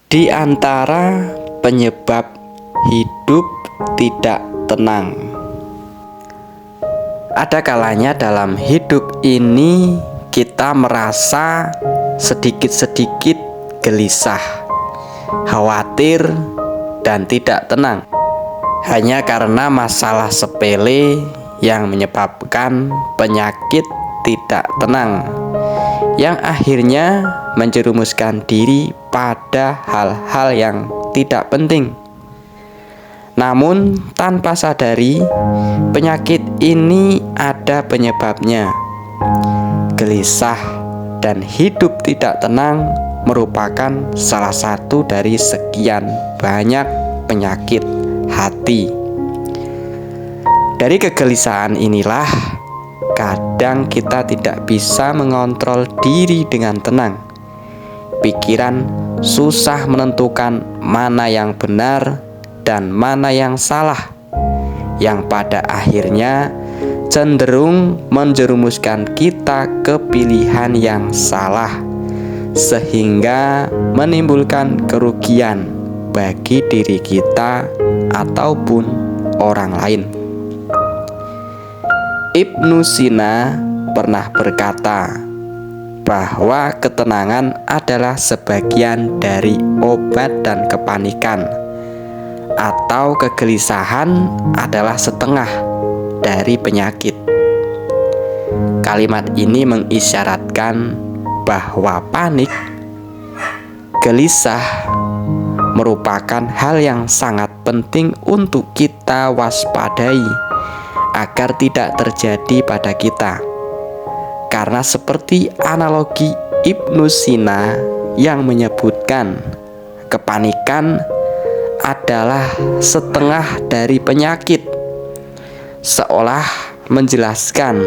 Di antara penyebab hidup tidak tenang, ada kalanya dalam hidup ini kita merasa sedikit-sedikit gelisah, khawatir, dan tidak tenang hanya karena masalah sepele yang menyebabkan penyakit tidak tenang, yang akhirnya menjerumuskan diri pada hal-hal yang tidak penting. Namun tanpa sadari, penyakit ini ada penyebabnya. Gelisah dan hidup tidak tenang merupakan salah satu dari sekian banyak penyakit hati. Dari kegelisahan inilah kadang kita tidak bisa mengontrol diri dengan tenang. Pikiran susah menentukan mana yang benar dan mana yang salah, yang pada akhirnya cenderung menjerumuskan kita ke pilihan yang salah, sehingga menimbulkan kerugian bagi diri kita ataupun orang lain. Ibnu Sina pernah berkata bahwa ketenangan adalah sebagian dari obat dan kepanikan, atau kegelisahan adalah setengah dari penyakit. Kalimat ini mengisyaratkan bahwa panik, gelisah merupakan hal yang sangat penting untuk kita waspadai agar tidak terjadi pada kita. Karena seperti analogi Ibnu Sina yang menyebutkan kepanikan adalah setengah dari penyakit, seolah menjelaskan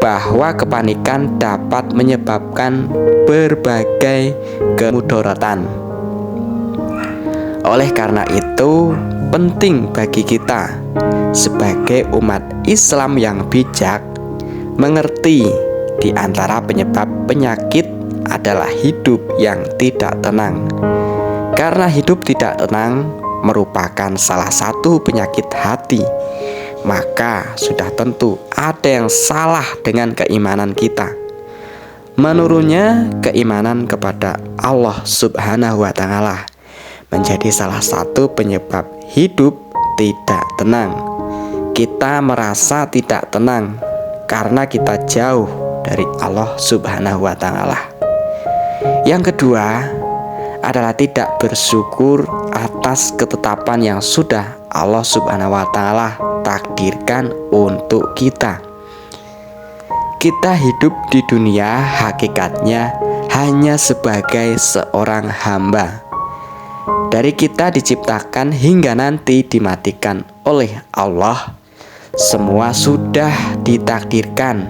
bahwa kepanikan dapat menyebabkan berbagai kemudaratan. Oleh karena itu, penting bagi kita sebagai umat Islam yang bijak mengerti di antara penyebab penyakit adalah hidup yang tidak tenang. Karena hidup tidak tenang merupakan salah satu penyakit hati, maka sudah tentu ada yang salah dengan keimanan kita. Menurunnya keimanan kepada Allah Subhanahu wa Ta'ala menjadi salah satu penyebab hidup tidak tenang. Kita merasa tidak tenang karena kita jauh dari Allah Subhanahu wa Ta'ala. Yang kedua adalah tidak bersyukur atas ketetapan yang sudah Allah Subhanahu wa Ta'ala takdirkan untuk kita. Kita hidup di dunia hakikatnya hanya sebagai seorang hamba. Dari kita diciptakan hingga nanti dimatikan oleh Allah, semua sudah ditakdirkan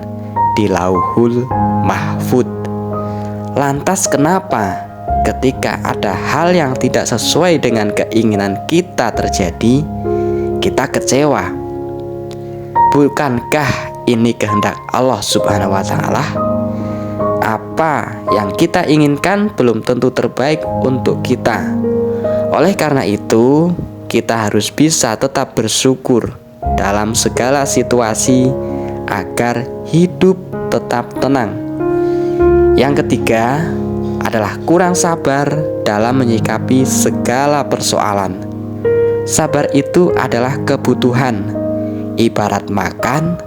di Lauhul Mahfud. Lantas kenapa ketika ada hal yang tidak sesuai dengan keinginan kita terjadi, kita kecewa? Bukankah ini kehendak Allah Subhanahu wa Ta'ala? Apa yang kita inginkan belum tentu terbaik untuk kita. Oleh karena itu, kita harus bisa tetap bersyukur dalam segala situasi agar hidup tetap tenang. Yang ketiga adalah kurang sabar dalam menyikapi segala persoalan. Sabar itu adalah kebutuhan. Ibarat makan,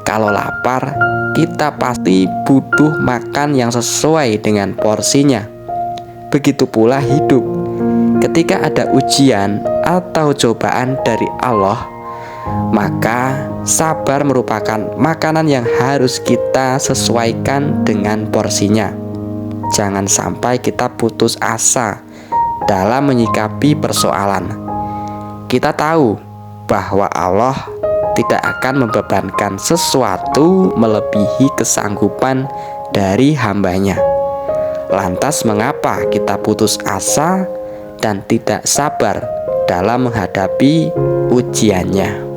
kalau lapar, kita pasti butuh makan yang sesuai dengan porsinya. Begitu pula hidup. Ketika ada ujian atau cobaan dari Allah, maka sabar merupakan makanan yang harus kita sesuaikan dengan porsinya. Jangan sampai kita putus asa dalam menyikapi persoalan. Kita tahu bahwa Allah tidak akan membebankan sesuatu melebihi kesanggupan dari hambanya. Lantas mengapa kita putus asa dan tidak sabar dalam menghadapi ujiannya?